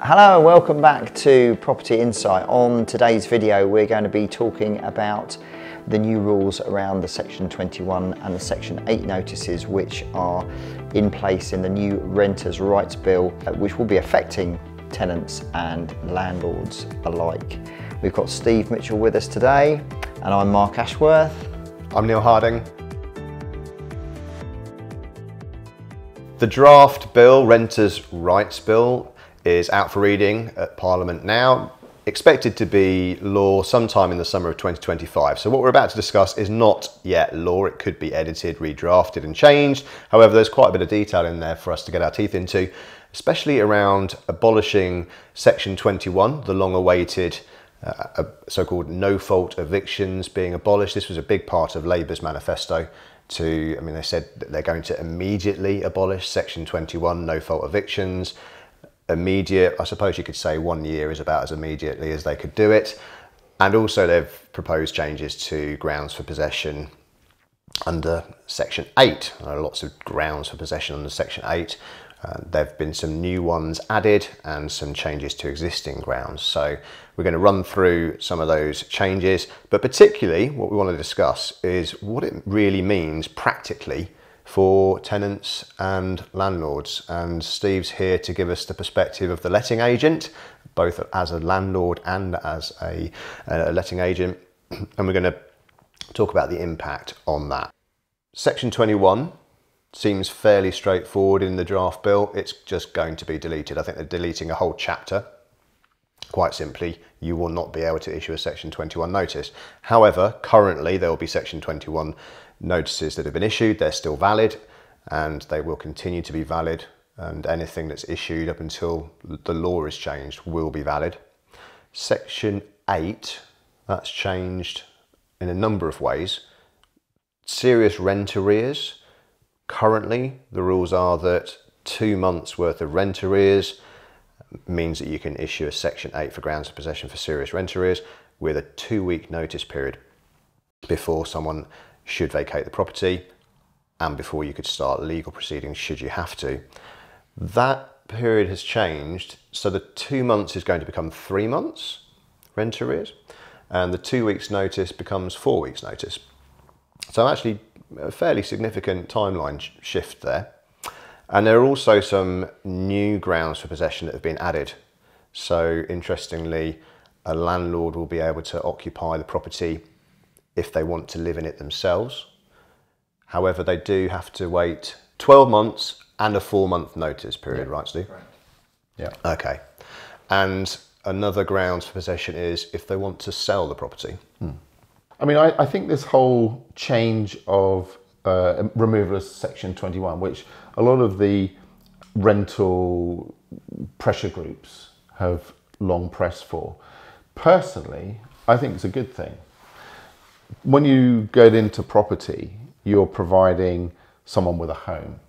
Hello and welcome back to Property Insight. On today's video we're going to be talking about the new rules around the Section 21 and the Section 8 notices which are in place in the new Renters' Rights Bill, which will be affecting tenants and landlords alike. We've got Steve Mitchell with us today and I'm Mark Ashworth. I'm Neil Harding. The draft bill, Renters' Rights Bill, is out for reading at Parliament now, expected to be law sometime in the summer of 2025. So what we're about to discuss is not yet law. It could be edited, redrafted and changed. However, there's quite a bit of detail in there for us to get our teeth into, especially around abolishing Section 21, the long-awaited so-called no-fault evictions being abolished. This was a big part of Labour's manifesto they said that they're going to immediately abolish Section 21, no-fault evictions. Immediate, I suppose you could say 1 year is about as immediately as they could do it. And also they've proposed changes to grounds for possession under Section 8. There are lots of grounds for possession under Section 8. There have been some new ones added and some changes to existing grounds. So we're going to run through some of those changes, but particularly what we want to discuss is what it really means practically for tenants and landlords. And Steve's here to give us the perspective of the letting agent, both as a landlord and as a letting agent. And we're going to talk about the impact on that. Section 21 seems fairly straightforward in the draft bill. It's just going to be deleted. I think they're deleting a whole chapter. Quite simply, you will not be able to issue a Section 21 notice. However, currently there will be Section 21 notices that have been issued. They're still valid and they will continue to be valid, and anything that's issued up until the law is changed will be valid. Section 8, that's changed in a number of ways. Serious rent arrears. Currently the rules are that 2 months worth of rent arrears means that you can issue a Section 8 for grounds of possession for serious rent arrears with a 2-week notice period before someone should vacate the property and before you could start legal proceedings should you have to. That period has changed, so the 2 months is going to become 3 months rent arrears and the 2 weeks notice becomes 4 weeks notice. So actually a fairly significant timeline shift there. And there are also some new grounds for possession that have been added. So interestingly, a landlord will be able to occupy the property if they want to live in it themselves. However, they do have to wait 12 months and a 4-month notice period, right, Steve? Right. Yeah. Okay. And another grounds for possession is if they want to sell the property. I mean, I think this whole change of removal of Section 21, which a lot of the rental pressure groups have long pressed for, personally, I think it's a good thing. When you get into property, you're providing someone with a home,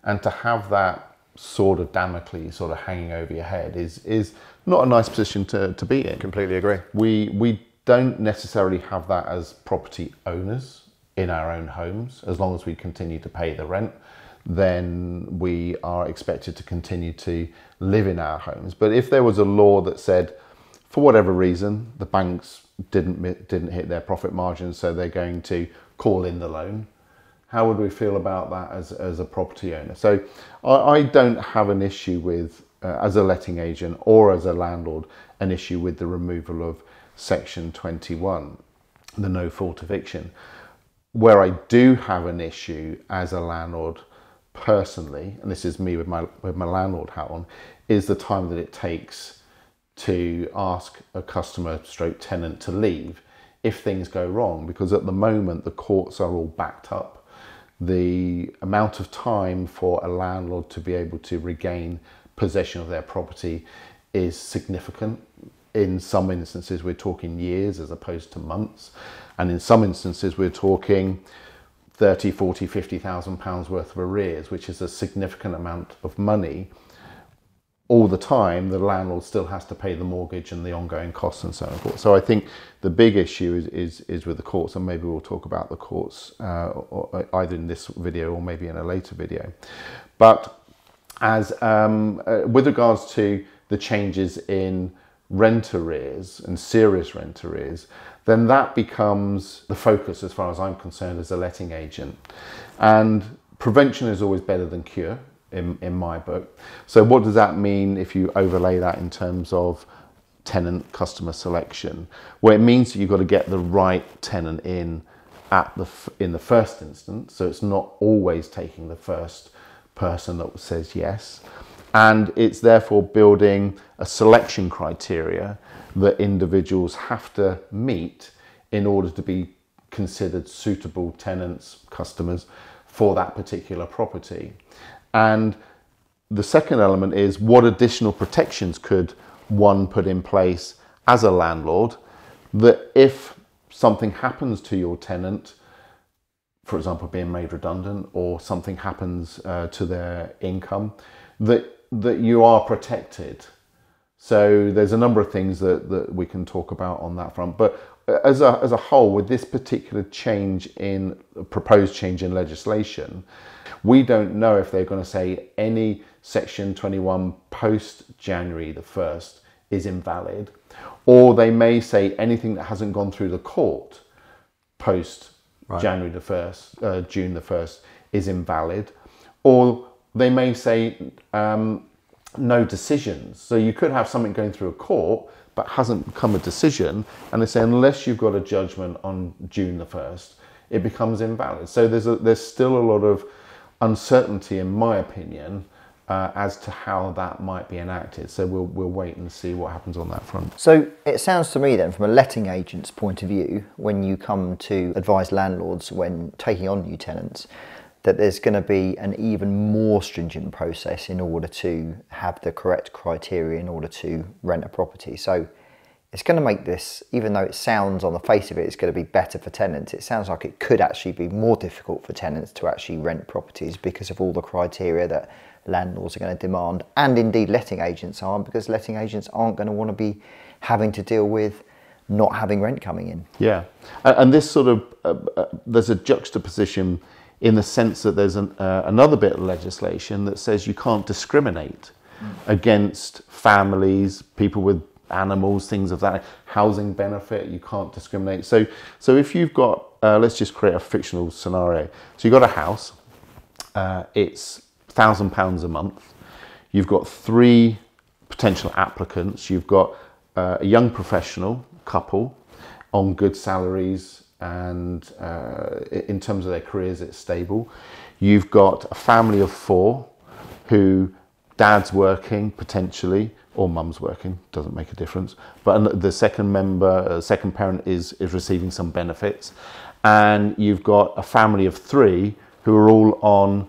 and to have that sword of Damocles sort of hanging over your head is not a nice position to be in. Completely agree. We don't necessarily have that as property owners in our own homes. As long as we continue to pay the rent, then we are expected to continue to live in our homes. But if there was a law that said, for whatever reason, the banks didn't hit their profit margins, so they're going to call in the loan, how would we feel about that as a property owner? So I don't have an issue with, as a letting agent or as a landlord, an issue with the removal of Section 21, the no-fault eviction. Where I do have an issue as a landlord personally, and this is me with my landlord hat on, is the time that it takes to ask a customer stroke tenant to leave if things go wrong, because at the moment the courts are all backed up. The amount of time for a landlord to be able to regain possession of their property is significant. In some instances we're talking years as opposed to months, and in some instances we're talking 30, 40, 50,000 pounds worth of arrears, which is a significant amount of money. All the time the landlord still has to pay the mortgage and the ongoing costs and so forth. So I think the big issue is with the courts, and maybe we'll talk about the courts either in this video or maybe in a later video. But as with regards to the changes in rent arrears and serious rent arrears, then that becomes the focus as far as I'm concerned as a letting agent. And prevention is always better than cure in my book. So what does that mean if you overlay that in terms of tenant customer selection? Well, it means that you've got to get the right tenant in the first instance, so it's not always taking the first person that says yes, and it's therefore building a selection criteria that individuals have to meet in order to be considered suitable tenants, customers for that particular property. And the second element is, what additional protections could one put in place as a landlord, that if something happens to your tenant, for example being made redundant, or something happens to their income, that you are protected. So there's a number of things that we can talk about on that front. But as a whole, with this particular proposed change in legislation, we don't know if they're going to say any Section 21 post January the 1st is invalid, or they may say anything that hasn't gone through the court post January the 1st, June the 1st is invalid, or they may say no decisions. So you could have something going through a court but hasn't become a decision, and they say unless you've got a judgment on June the 1st, it becomes invalid. So there's still a lot of uncertainty, in my opinion, as to how that might be enacted. So we'll wait and see what happens on that front. So it sounds to me then, from a letting agent's point of view, when you come to advise landlords when taking on new tenants, that there's going to be an even more stringent process in order to have the correct criteria in order to rent a property. So it's going to make this, even though it sounds on the face of it, it's going to be better for tenants, it sounds like it could actually be more difficult for tenants to actually rent properties because of all the criteria that landlords are going to demand, and indeed letting agents aren't, because letting agents aren't going to want to be having to deal with not having rent coming in. Yeah, and this sort of, there's a juxtaposition in the sense that there's another bit of legislation that says you can't discriminate against families, people with animals, things of that, housing benefit, you can't discriminate. So if you've got, let's just create a fictional scenario. So you've got a house, it's £1,000 a month, you've got 3 potential applicants, you've got a young professional couple on good salaries, and in terms of their careers it's stable. You've got a family of 4 who dad's working potentially, or mum's working, doesn't make a difference, but the second parent is receiving some benefits, and you've got a family of 3 who are all on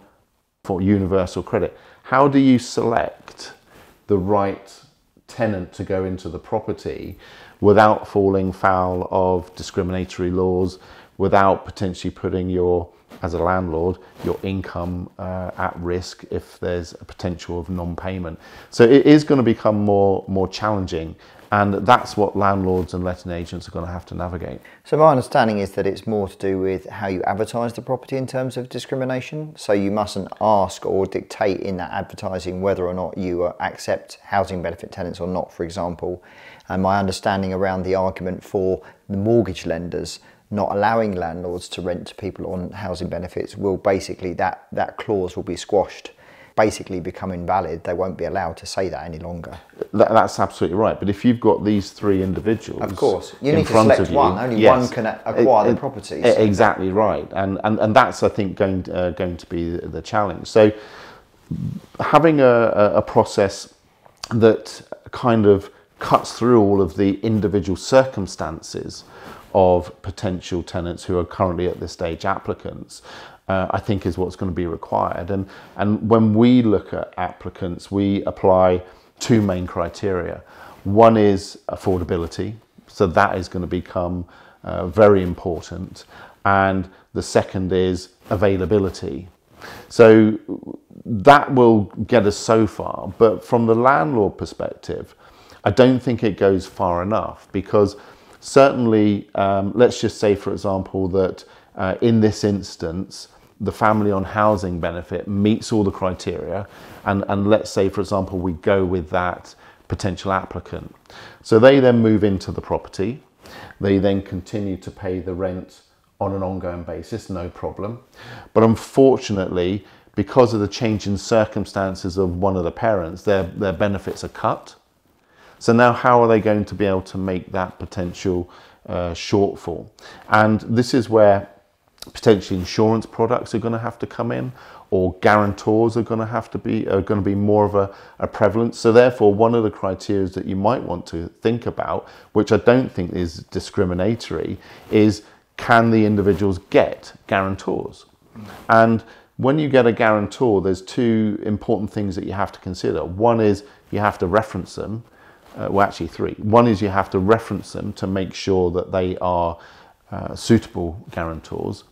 for universal credit. How do you select the right tenant to go into the property without falling foul of discriminatory laws, without potentially putting as a landlord, your income at risk if there's a potential of non-payment? So it is going to become more challenging, and that's what landlords and letting agents are going to have to navigate. So my understanding is that it's more to do with how you advertise the property in terms of discrimination. So you mustn't ask or dictate in that advertising whether or not you accept housing benefit tenants or not, for example. And my understanding around the argument for the mortgage lenders not allowing landlords to rent to people on housing benefits will basically, that clause will be squashed, basically become invalid. They won't be allowed to say that any longer. That's absolutely right. But if you've got these 3 individuals, of course, you need to select one. Only one can acquire the property. So. Exactly right, and that's, I think, going to be the challenge. So having a process that kind of cuts through all of the individual circumstances of potential tenants who are currently at this stage applicants, I think is what's going to be required. And when we look at applicants, we apply 2 main criteria. One is affordability, so that is going to become very important. And the second is availability. So that will get us so far, but from the landlord perspective, I don't think it goes far enough, because certainly, let's just say, for example, that in this instance, the family on housing benefit meets all the criteria, and let's say, for example, we go with that potential applicant. So they then move into the property. They then continue to pay the rent on an ongoing basis, no problem. But unfortunately, because of the change in circumstances of one of the parents, their benefits are cut. So now how are they going to be able to make that potential shortfall? And this is where potentially insurance products are going to have to come in, or guarantors are going to be more of a prevalence. So therefore, one of the criteria that you might want to think about, which I don't think is discriminatory, is can the individuals get guarantors? And when you get a guarantor, there's two important things that you have to consider. One is you have to reference them. Well, actually three. One is you have to reference them to make sure that they are suitable guarantors.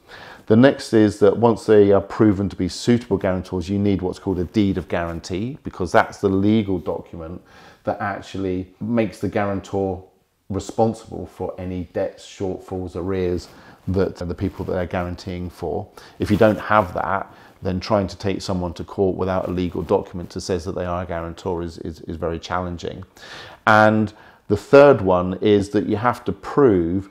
The next is that once they are proven to be suitable guarantors, you need what's called a deed of guarantee, because that's the legal document that actually makes the guarantor responsible for any debts, shortfalls, arrears that the people that they're guaranteeing for. If you don't have that, then trying to take someone to court without a legal document that says that they are a guarantor is very challenging. And the third one is that you have to prove,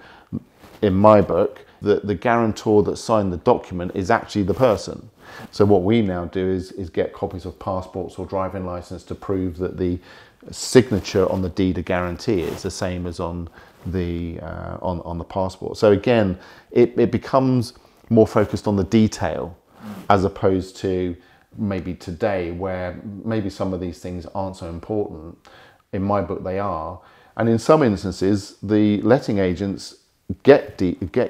in my book, that the guarantor that signed the document is actually the person. So what we now do is get copies of passports or driving license to prove that the signature on the deed of guarantee is the same as on the passport. So again, it becomes more focused on the detail, as opposed to maybe today, where maybe some of these things aren't so important. In my book, they are. And in some instances, the letting agents get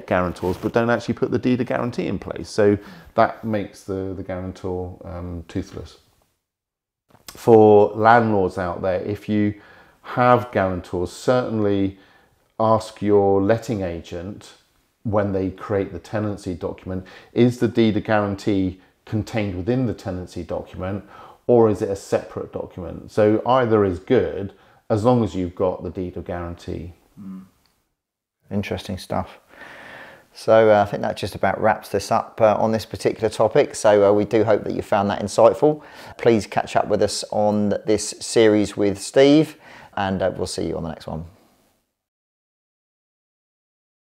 guarantors, but don't actually put the deed of guarantee in place. So that makes the guarantor toothless. For landlords out there, if you have guarantors, certainly ask your letting agent when they create the tenancy document, is the deed of guarantee contained within the tenancy document, or is it a separate document? So either is good, as long as you've got the deed of guarantee. Interesting stuff. So I think that just about wraps this up on this particular topic. So we do hope that you found that insightful. Please catch up with us on this series with Steve, and we'll see you on the next one.